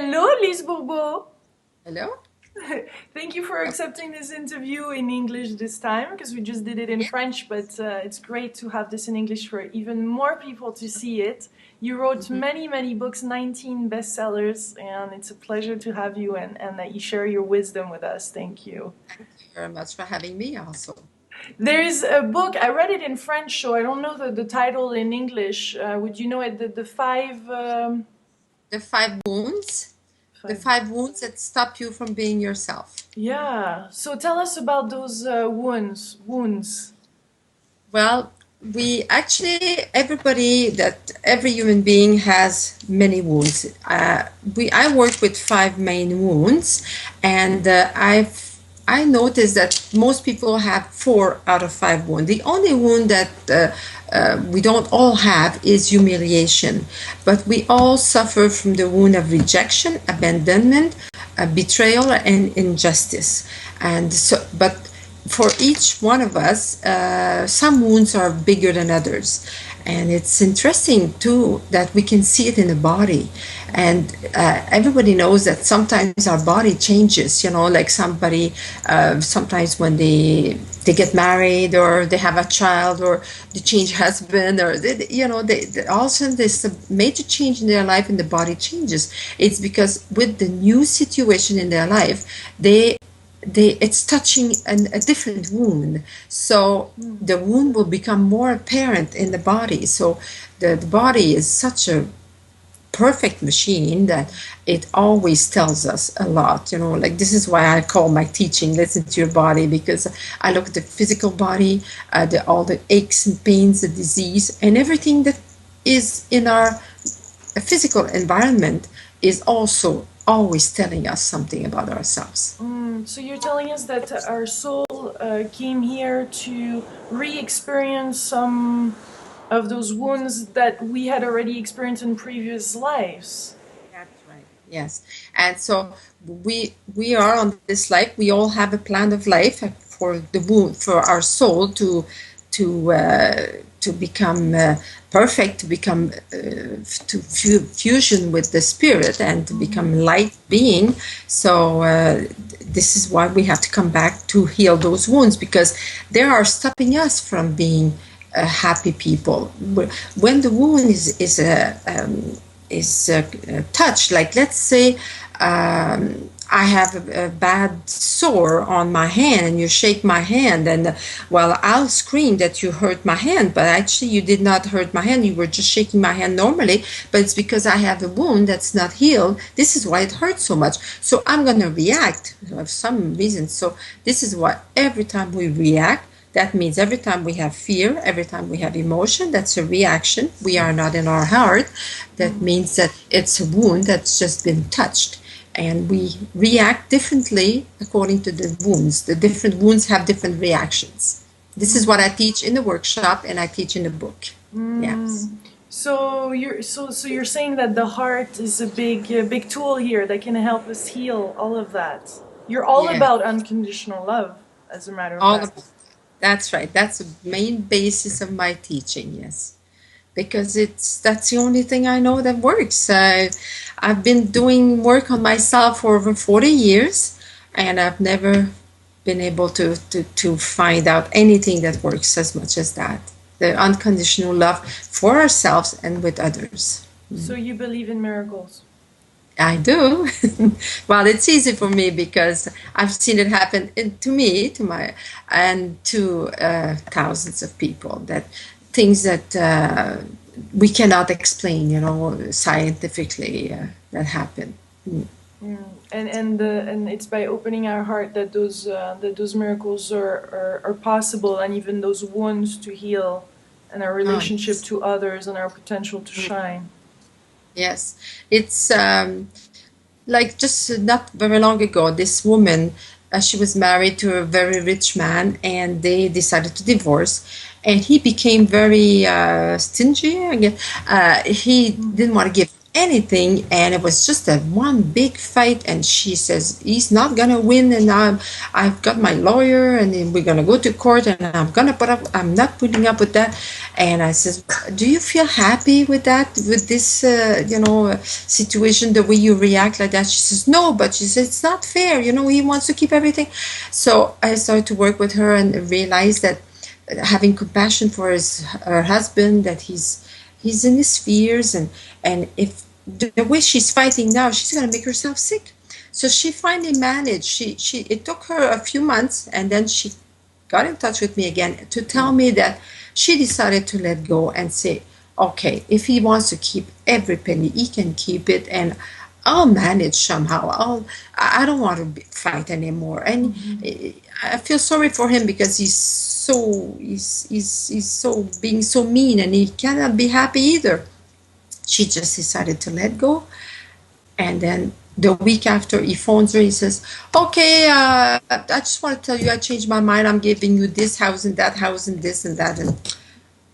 Hello, Lise Bourbeau. Hello? Thank you for accepting this interview in English this time because we just did it in Yeah. French, but it's great to have this in English for even more people to see it. You wrote Mhm. many, many books, 19 bestsellers, and it's a pleasure to have you and that you share your wisdom with us. Thank you. Thank you very much for having me also. There's a book, I read it in French, so I don't know the title in English. Would you know it? The five, The five wounds, the five. five wounds that stop you from being yourself. Yeah. So tell us about those wounds. Wounds. Well, we actually, every human being has many wounds. I work with five main wounds, and I noticed that most people have 4 out of 5 wounds. The only wound that we don't all have is humiliation, but we all suffer from the wound of rejection, abandonment, betrayal, and injustice. And so, but for each one of us, some wounds are bigger than others. And it's interesting too that we can see it in the body. And everybody knows that sometimes our body changes, like somebody, sometimes when they get married or they have a child or they change husband or, all of a sudden there's a major change in their life and the body changes. It's because with the new situation in their life, it's touching a different wound, so the wound will become more apparent in the body. So the body is such a perfect machine that it always tells us a lot. Like, this is why I call my teaching "Listen to Your Body," because I look at the physical body, all the aches and pains, the disease, and everything that is in our physical environment is also always telling us something about ourselves. So you're telling us that our soul came here to re-experience some of those wounds that we had already experienced in previous lives. That's right. Yes. And so we are on this life. We all have a plan of life for the wound, for our soul to become perfect, to become fusion with the spirit, and to become light being. So this is why we have to come back to heal those wounds, because they are stopping us from being happy people. When the wound is touched, like, let's say I have a bad sore on my hand and you shake my hand, and well, I'll scream that you hurt my hand, but actually you did not hurt my hand. You were just shaking my hand normally, but it's because I have a wound that's not healed. This is why it hurts so much. So I'm going to react for some reason. So this is why every time we react, that means every time we have fear, every time we have emotion, that's a reaction. We are not in our heart. That means that it's a wound that's just been touched. And we react differently according to the wounds. The different wounds have different reactions. This is what I teach in the workshop and I teach in the book. Yes. So you're saying that the heart is a big tool here that can help us heal all of that. You're all Yeah. about unconditional love, as a matter of All fact. of That's right. That's the main basis of my teaching, yes. Because that's the only thing I know that works. I've been doing work on myself for over 40 years, and I've never been able to find out anything that works as much as that. The unconditional love for ourselves and with others. So you believe in miracles. I do. Well, it's easy for me because I've seen it happen to me, and to thousands of people. That things that we cannot explain, scientifically, that happen. And it's by opening our heart that those miracles are possible, and even those wounds to heal, and our Oh, relationship yes. to others and our potential to shine. Yes, it's like just not very long ago, this woman, she was married to a very rich man, and they decided to divorce. And he became very stingy. Again, he didn't want to give anything, and it was just a one big fight. And she says he's not gonna win, and I've got my lawyer, and then we're gonna go to court, and I'm not putting up with that. And I said, do you feel happy with that, with this, situation, the way you react like that? She says, no, but she says, it's not fair. He wants to keep everything. So I started to work with her and realized that having compassion for her husband, that he's in his fears, and if the way she's fighting now, she's going to make herself sick. So she finally managed. It took her a few months, and then she got in touch with me again to tell me that she decided to let go and say, okay, if he wants to keep every penny, he can keep it, and I'll manage somehow. I don't want to fight anymore. And I feel sorry for him because he's so being so mean, and he cannot be happy either. She just decided to let go. And then the week after, he phones her. He says, okay, I just want to tell you, I changed my mind. I'm giving you this house and that house and this and that. And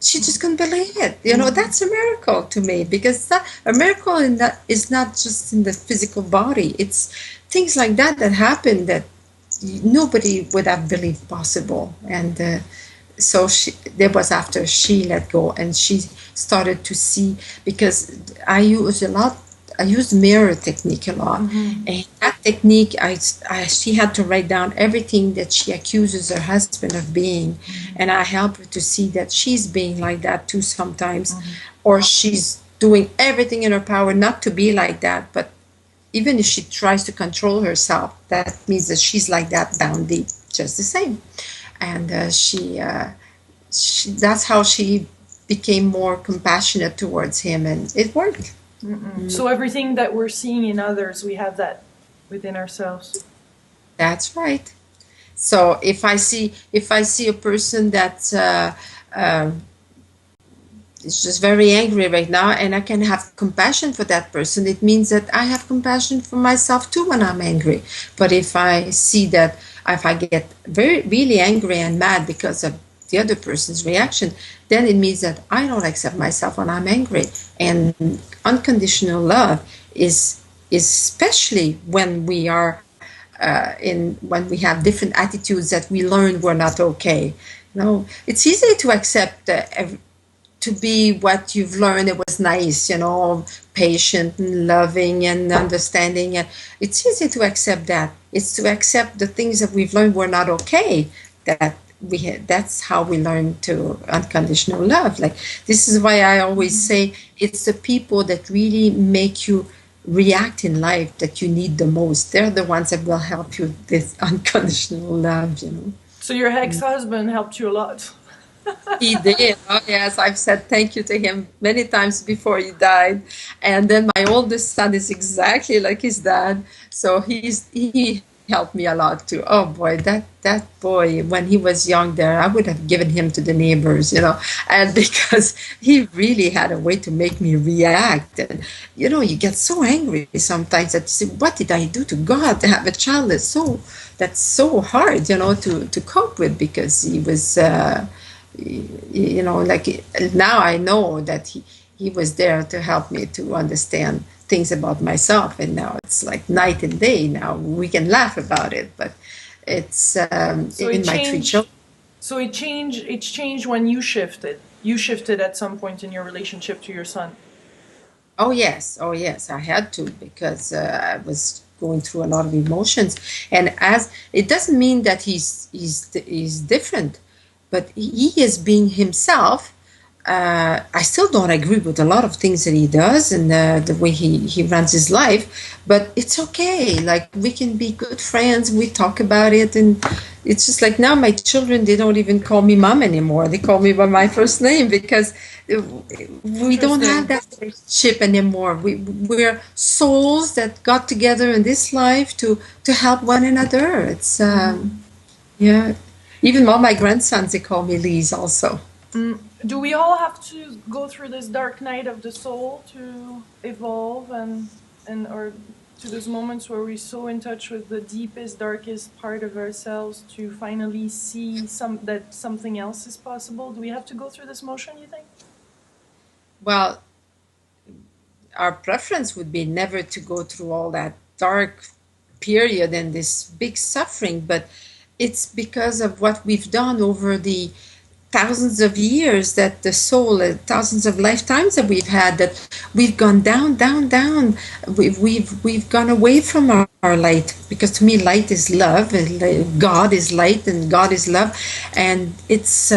she just couldn't believe it. That's a miracle to me, because a miracle is not just in the physical body. It's things like that happen that nobody would have believed possible. And so that was after she let go, and she started to see, because I used mirror technique a lot. And that technique, she had to write down everything that she accuses her husband of being, and I help her to see that she's being like that too sometimes, or she's doing everything in her power not to be like that. But even if she tries to control herself, that means that she's like that down deep, just the same. And she that's how she became more compassionate towards him, and it worked. So everything that we're seeing in others, we have that within ourselves. That's right. So if I see a person that is just very angry right now, and I can have compassion for that person, it means that I have compassion for myself too when I'm angry. But if I see that, if I get really angry and mad because of the other person's reaction, then it means that I don't accept myself when I'm angry. And unconditional love is especially when we are when we have different attitudes that we learn were not okay. It's easy to accept to be what you've learned. It was nice, patient and loving and understanding, and it's easy to accept that. It's to accept the things that we've learned were not okay, that's how we learn to unconditional love. Like, this is why I always say it's the people that really make you react in life that you need the most. They're the ones that will help you with unconditional love. So your ex-husband helped you a lot. He did. Oh yes, I've said thank you to him many times before he died. And then my oldest son is exactly like his dad, so he helped me a lot too. Oh boy, that boy, when he was young there, I would have given him to the neighbors, and because he really had a way to make me react. And you get so angry sometimes that you say, what did I do to God to have a child that's so hard, to cope with, because he was like, now I know that he was there to help me to understand things about myself, and now it's like night and day. Now we can laugh about it, but it's So in it my 3 children. So it changed when you shifted. You shifted at some point in your relationship to your son. Oh yes, I had to, because I was going through a lot of emotions, and as it doesn't mean that he's different, but he is being himself. I still don't agree with a lot of things that he does, and the way he runs his life, but it's okay. Like, we can be good friends. We talk about it, and it's just like, now my children, they don't even call me mom anymore. They call me by my first name, because we don't have that relationship anymore. We're souls that got together in this life to help one another. It's yeah. Even all my grandsons, they call me Lise also. Do we all have to go through this dark night of the soul to evolve, or to those moments where we're so in touch with the deepest, darkest part of ourselves to finally see that something else is possible? Do we have to go through this motion, you think? Well, our preference would be never to go through all that dark period and this big suffering, but it's because of what we've done over the thousands of years that the soul, thousands of lifetimes that we've had, that we've gone down, down, down. We've gone away from our light, because to me light is love, and God is light and God is love, and it's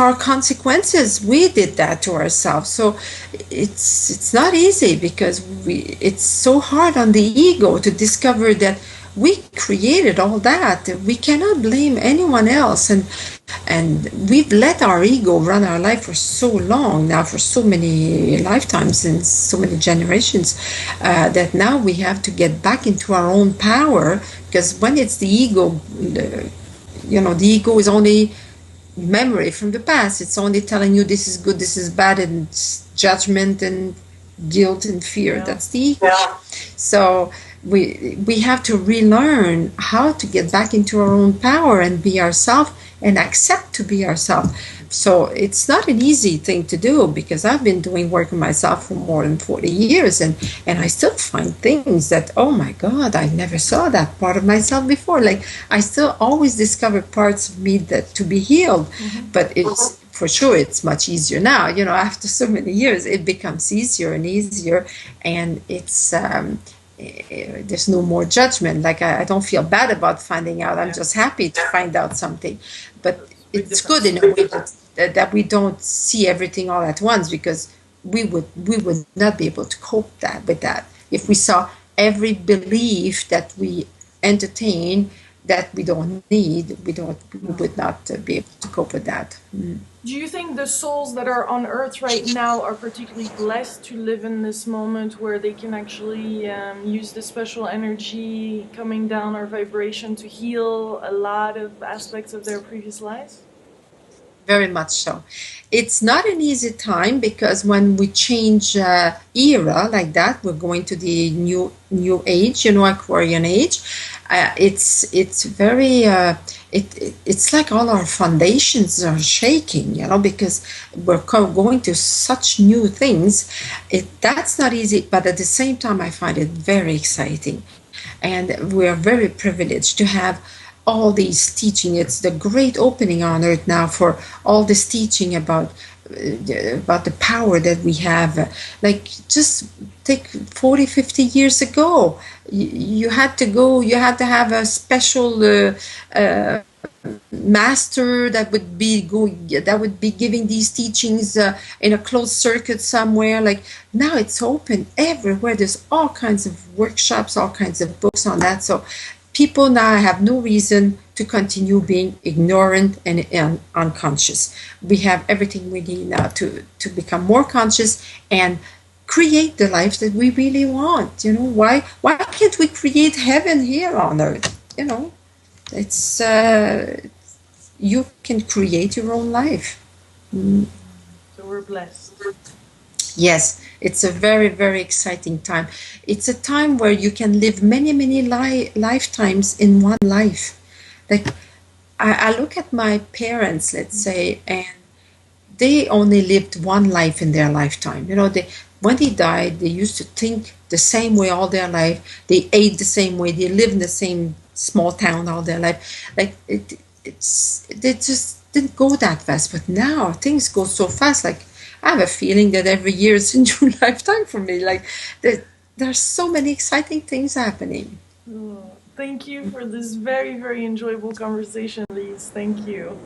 our consequences. We did that to ourselves. So it's not easy, because it's so hard on the ego to discover that we created all that. We cannot blame anyone else, and we've let our ego run our life for so long now, for so many lifetimes and so many generations, that now we have to get back into our own power. Because when it's the ego, the ego is only memory from the past. It's only telling you this is good, this is bad, and judgment and guilt and fear. Yeah. That's the ego. Yeah. So we have to relearn how to get back into our own power and be ourselves and accept to be ourselves. So it's not an easy thing to do, because I've been doing work on myself for more than 40 years, and I still find things that, oh my God, I never saw that part of myself before. Like, I still always discover parts of me that to be healed. Mm-hmm. But it's for sure it's much easier now. After so many years, it becomes easier and easier, and it's there's no more judgment. Like, I don't feel bad about finding out. I'm just happy to find out something. But it's good in a way that we don't see everything all at once, because we would not be able to cope with that if we saw every belief that we entertain that we don't need. We would not be able to cope with that. Do you think the souls that are on Earth right now are particularly blessed to live in this moment where they can actually use the special energy coming down our vibration to heal a lot of aspects of their previous lives? Very much so. It's not an easy time, because when we change era like that, we're going to the new age, Aquarian age. It's very it's like all our foundations are shaking, because we're going to such new things. That's not easy, but at the same time, I find it very exciting, and we are very privileged to have all these teaching. It's the great opening on earth now for all this teaching about the power that we have. Like, just take 40-50 years ago, you had to have a special master that would be giving these teachings in a closed circuit somewhere. Like, now it's open everywhere. There's all kinds of workshops, all kinds of books on that. So people now have no reason to continue being ignorant and unconscious. We have everything we need now to become more conscious and create the life that we really want. Why can't we create heaven here on earth? It's you can create your own life. So we're blessed. Yes, it's a very, very exciting time. It's a time where you can live many, many lifetimes in one life. Like, I look at my parents, let's say, and they only lived one life in their lifetime. When they died, they used to think the same way all their life. They ate the same way. They lived in the same small town all their life. Like, they just didn't go that fast. But now things go so fast. Like, I have a feeling that every year is a new lifetime for me. Like, there's so many exciting things happening. Oh, thank you for this very, very enjoyable conversation, Lise. Thank you.